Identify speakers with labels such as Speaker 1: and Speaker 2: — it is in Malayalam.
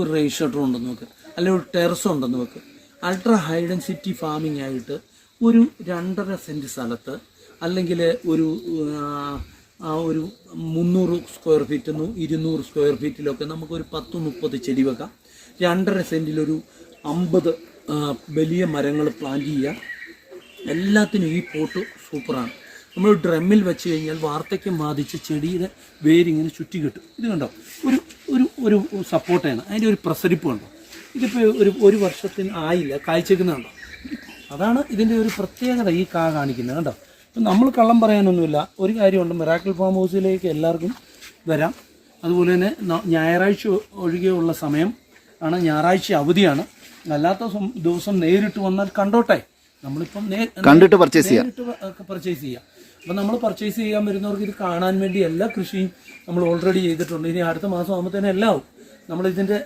Speaker 1: നമുക്കൊരു റേസ് ഷട്ടർ ഉണ്ടെന്ന് നോക്ക്, അല്ലെങ്കിൽ ഒരു ടെറസ് ഉണ്ടെന്ന് നോക്ക്. അൾട്രാ ഹൈ ഡെൻസിറ്റി ഫാമിംഗ് ആയിട്ട് ഒരു 2.5 സെൻറ്റ് സ്ഥലത്ത് അല്ലെങ്കിൽ ഒരു 300 സ്ക്വയർ ഫീറ്റ് 200 സ്ക്വയർ ഫീറ്റിലൊക്കെ നമുക്കൊരു 10-30 ചെടി വെക്കാം. 2.5 സെൻറ്റിലൊരു 50 വലിയ മരങ്ങൾ പ്ലാന്റ് ചെയ്യുക. എല്ലാത്തിനും ഈ പോട്ട് സൂപ്പറാണ്. നമ്മൾ ഡ്രമ്മിൽ വെച്ച് കഴിഞ്ഞാൽ വാർദ്ധക്യം ബാധിച്ച ചെടിയുടെ വേരിങ്ങനെ ചുറ്റി കിട്ടും. ഇത് കണ്ടോ, ഒരു ഒരു ഒരു സപ്പോർട്ടാണ്, അതിൻ്റെ ഒരു പ്രസരിപ്പ് കണ്ടോ. ഇതിപ്പോൾ ഒരു വർഷത്തിന് ആയില്ല, കായ്ച്ചേക്കുന്നുണ്ടോ. അതാണ് ഇതിൻ്റെ ഒരു പ്രത്യേകത ഈ കാണിക്കുന്നത് കണ്ടോ. അപ്പം നമ്മൾ കള്ളം പറയാനൊന്നുമില്ല. ഒരു കാര്യമുണ്ട്, മിറാക്കിൾ ഫാം ഹൗസിലേക്ക് എല്ലാവർക്കും വരാം. അതുപോലെ തന്നെ ഞായറാഴ്ച ഒഴികെയുള്ള സമയം ആണ്, ഞായറാഴ്ച അവധിയാണ്. അല്ലാത്ത ദിവസം നേരിട്ട് വന്നാൽ കണ്ടോട്ടെ. നമ്മളിപ്പം
Speaker 2: കണ്ടിട്ട് പർച്ചേസ്
Speaker 1: ചെയ്യാം. അപ്പം നമ്മൾ പർച്ചേസ് ചെയ്യാൻ വരുന്നവർക്ക് ഇത് കാണാൻ വേണ്ടി എല്ലാ കൃഷിയും നമ്മൾ ഓൾറെഡി ചെയ്തിട്ടുണ്ട്. ഇനി അടുത്ത മാസം ആകുമ്പോഴത്തേനും എല്ലാം ആവും. നമ്മളിതിൻ്റെ